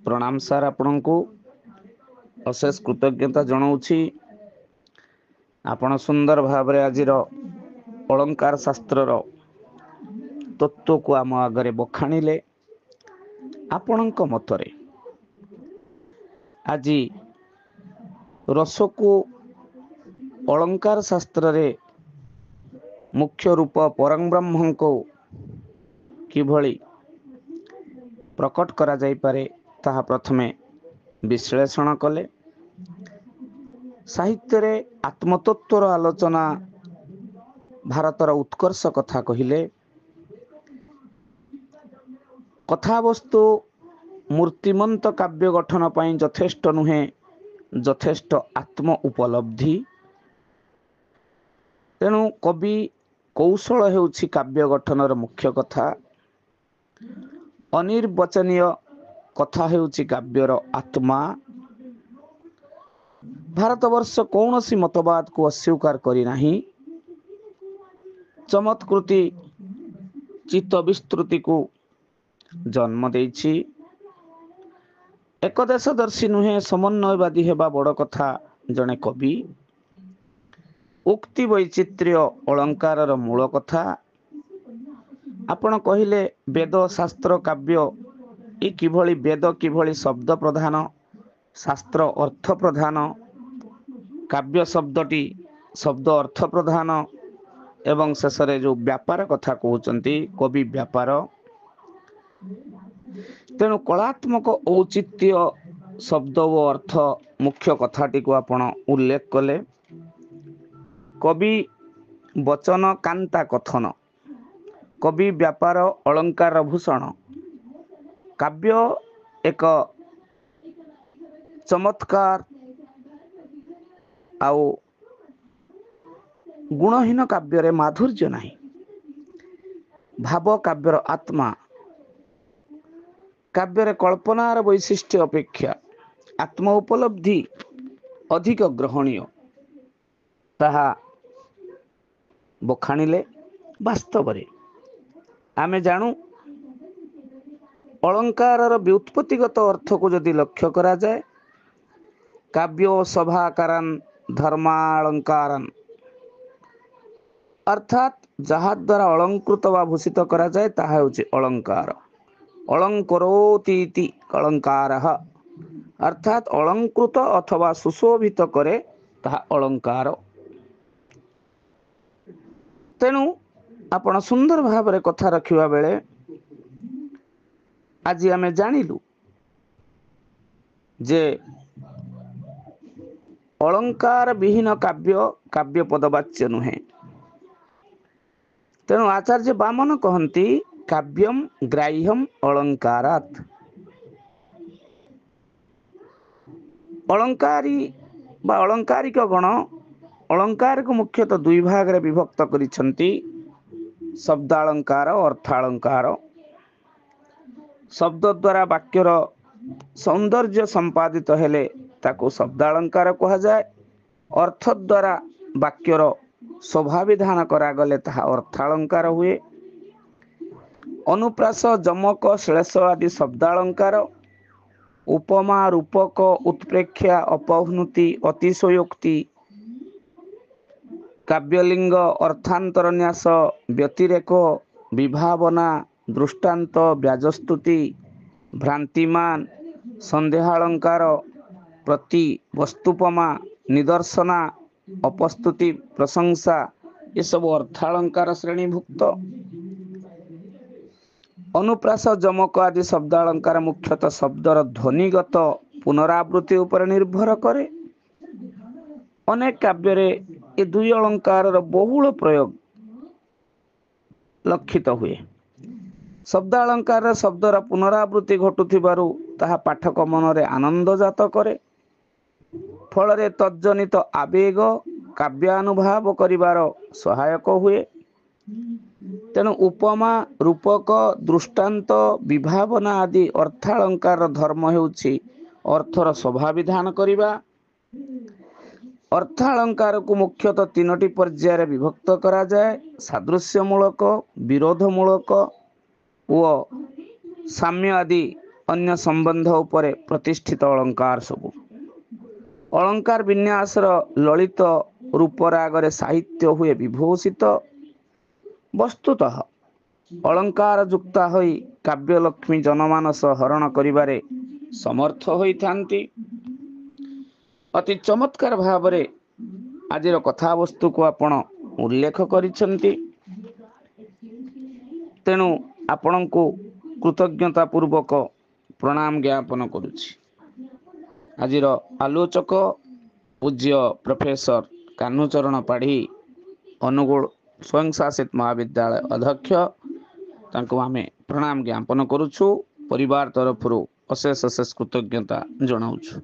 प्रणाम सार आपनku अशेष कृतज्ञता जनाऊछि। आपण सुंदर भाव आज अलंकार शास्त्र तत्व को आम आगे बखाणिले। आपणक मतरे आज रस को अलंकार शास्त्र रे मुख्य रूप परम ब्रह्म को किभली प्रकट करा जाई पारे ताहा प्रथमे विश्लेषण कले। साहित्य रे आत्मतत्वर आलोचना भारतर उत्कर्ष कथा कहिले। कथावस्तु मूर्तिमंत काव्य गठन पाई यथेष्ट नुहे, यथेष्ट आत्म उपलब्धि। तेणु कवि कौशल हेउछि काव्य गठनर मुख्य कथा। अनिर्वचनीय कथा हेउछि काव्यर आत्मा। भारतवर्ष कौनसी मतवाद को अस्वीकार करी नाही। चमत्कृति चित्त विस्तृति को जन्म देछि। एक देशदर्शी नुहे, समन्वयवादी हेबा बड़ कथा जने कवि। उक्ति वैचित्र्य अलंकार मूल कथा। आपण कहिले वेद शास्त्र काव्य ई किभली वेद किभली शब्द प्रधान, शास्त्र अर्थ प्रधान, काव्य शब्दटी शब्द अर्थ प्रधान एवं शेष जो व्यापार कथा कहते कवि व्यापार। तेणु कलात्मक औचित्य शब्द व अर्थ मुख्य कथाटी को आपण उल्लेख कले। कवि वचन कांता कथन, कवि व्यापार अलंकार भूषण। काव्य एक चमत्कार आउ गुणहीन काव्य रे माधुर्य नहीं। भाव काव्यर आत्मा। काव्य कल्पनार वैशिष्ट्य अपेक्षा आत्म उपलब्धि अधिक ग्रहणीय ताहा बखाणिले। वास्तव रे आमे जानू अलंकार व्युत्पत्तिगत अर्थ को यदि लक्ष्य करा जाए, काव्य सभाकारान धर्मालंकारान अर्थात जहा द्वारा अलंकृत वा भूषित करा जाए ताहा हेउछि अलंकार। अलंकरोति इति अलंकारः अर्थात अलंकृत अथवा सुशोभित करे ताहा अलंकार। तेणु आपण सुंदर भाव रे कथा रखिबा बेले आज आमे जानिलु जे अलंकार विहीन काव्य काव्य पदवाच्य नुहे। तेणु आचार्य वामन कहती काव्यम ग्राह्यम अलंकारात्। अलंकारी बा अलंकारिक गण अलंकार को मुख्यतः दुई भाग रे विभक्त करिसंती, शब्दालंकार अर्थालंकार। शब्द द्वारा वाक्यर सौंदर्य संपादित हेले ताको शब्दालंकार कहा जाए। अर्थ द्वारा वाक्यर शोभा विधान करा गले ताहा अर्थालंकार हुए। अनुप्रास जमक श्लेष आदि शब्दालंकार। उपमा रूपक उत्प्रेक्षा अपहनुति अतिशयोक्ति काव्यलिंग अर्थांतरन्यास व्यतिरेक विभावना दृष्टांत व्याजस्तुति भ्रांतिमान संदेहालंकार प्रति वस्तुपमा निदर्शना अपस्तुति प्रशंसा ये सब अर्थालंकार श्रेणीभुक्त। अनुप्रास जमक आदि शब्दालंकार मुख्यतः शब्दर ध्वनिगत पुनरावृत्ति उपर निर्भर करे। अनेक काव्य रे ए दुई अलंकार बहुल प्रयोग लक्षित हुए। शब्दालंकार शब्दर पुनरावृत्ति घटुथिबारु ताहा पाठक मनरे आनंद जात करे। फलरे तज्जनित आवेग काव्यानुभाव करिवार सहायक हुए। तेणु उपमा रूपक दृष्टांत विभावना आदि अर्थालंकार धर्म हेउछि अर्थर शोभा विधान करिबा। अर्थालंकार को मुख्यतः तीनोटी पर्याय विभक्त करा जाए। सादृश्यमूलक, विरोधमूलक व साम्य आदि अन्य संबंध उपरे प्रतिष्ठित अलंकार सबु। अलंकार विन्यासर ललित रूपरागरे साहित्य हुए विभूषित। वस्तुतः अलंकार जुक्ता होई काव्यलक्ष्मी जनमानस हरण करिबारे समर्थ होइथांती। अति चमत्कार भावरे आजिर कथावस्तु को आपण उल्लेख करिसेंती। तेणु आपणको कृतज्ञता पूर्वक प्रणाम ज्ञापन करुछि। आजिर आलोचक पूज्य प्रोफेसर कान्हूचरण पाढ़ी अनुगुल स्वयं शासित महाविद्यालय अध्यक्ष तांको आमे प्रणाम ज्ञापन करुछु। परिवार तरफ अशेष अशेष कृतज्ञता जनाउछु।